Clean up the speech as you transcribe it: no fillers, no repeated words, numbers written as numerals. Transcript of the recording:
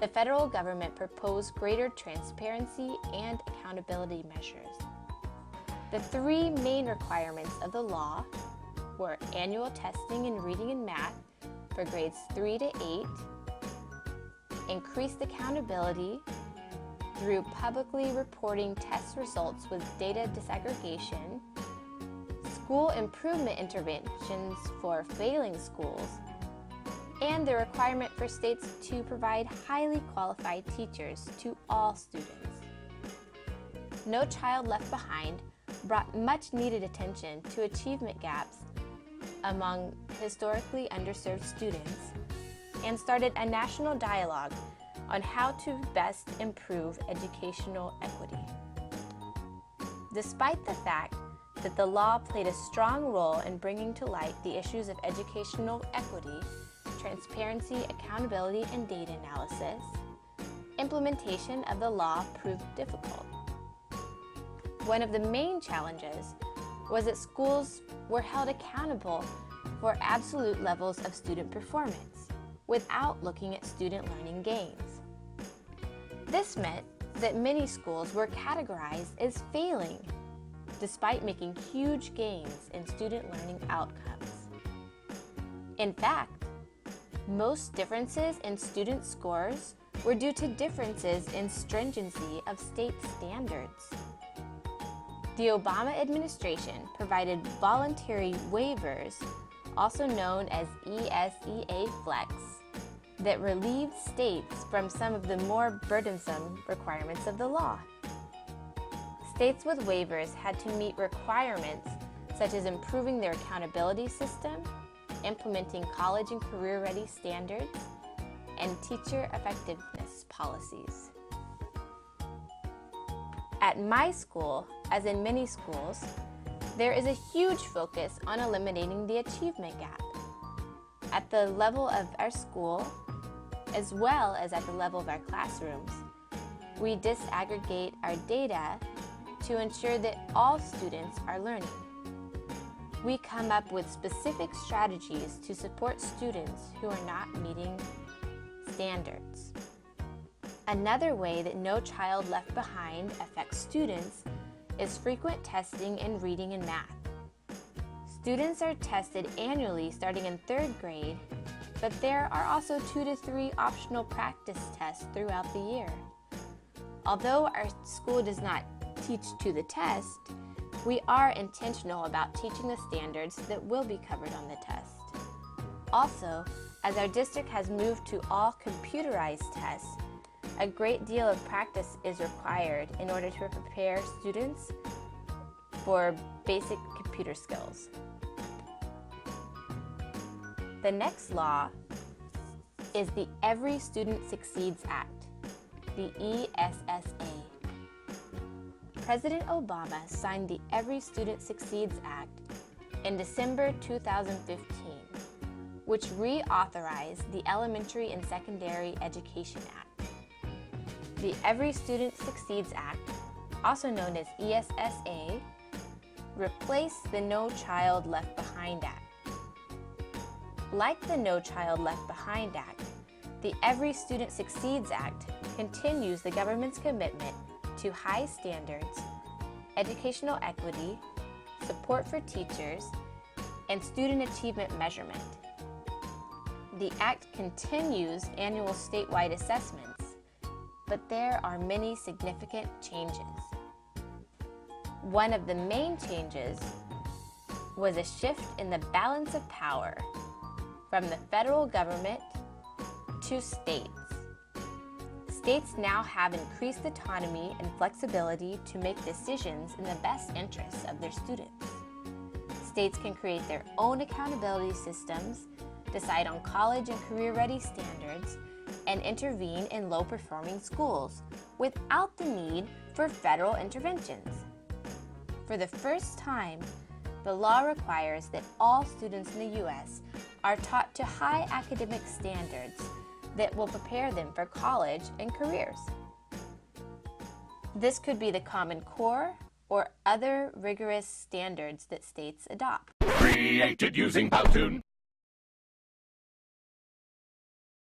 the federal government proposed greater transparency and accountability measures. The three main requirements of the law were annual testing in reading and math for grades 3 to 8, increased accountability through publicly reporting test results with data disaggregation, school improvement interventions for failing schools, and the requirement for states to provide highly qualified teachers to all students. No Child Left Behind brought much needed attention to achievement gaps among historically underserved students and started a national dialogue on how to best improve educational equity. Despite the fact that the law played a strong role in bringing to light the issues of educational equity, transparency, accountability, and data analysis, implementation of the law proved difficult. One of the main challenges was that schools were held accountable for absolute levels of student performance without looking at student learning gains. This meant that many schools were categorized as failing, despite making huge gains in student learning outcomes. In fact, most differences in student scores were due to differences in stringency of state standards. The Obama administration provided voluntary waivers, also known as ESEA Flex, that relieved states from some of the more burdensome requirements of the law. States with waivers had to meet requirements such as improving their accountability system, implementing college and career-ready standards, and teacher effectiveness policies. At my school, as in many schools, there is a huge focus on eliminating the achievement gap. At the level of our school, as well as at the level of our classrooms, we disaggregate our data to ensure that all students are learning. We come up with specific strategies to support students who are not meeting standards. Another way that No Child Left Behind affects students is frequent testing in reading and math. Students are tested annually starting in 3rd grade, but there are also 2 to 3 optional practice tests throughout the year. Although our school does not teach to the test, we are intentional about teaching the standards that will be covered on the test. Also, as our district has moved to all computerized tests, a great deal of practice is required in order to prepare students for basic computer skills. The next law is the Every Student Succeeds Act, the ESSA. President Obama signed the Every Student Succeeds Act in December 2015, which reauthorized the Elementary and Secondary Education Act. The Every Student Succeeds Act, also known as ESSA, replaced the No Child Left Behind Act. Like the No Child Left Behind Act, the Every Student Succeeds Act continues the government's commitment to high standards, educational equity, support for teachers, and student achievement measurement. The Act continues annual statewide assessments, but there are many significant changes. One of the main changes was a shift in the balance of power from the federal government to states. States now have increased autonomy and flexibility to make decisions in the best interests of their students. States can create their own accountability systems, decide on college and career-ready standards, and intervene in low-performing schools without the need for federal interventions. For the first time, the law requires that all students in the U.S. are taught to high academic standards that will prepare them for college and careers. This could be the Common Core or other rigorous standards that states adopt. Created using Powtoon.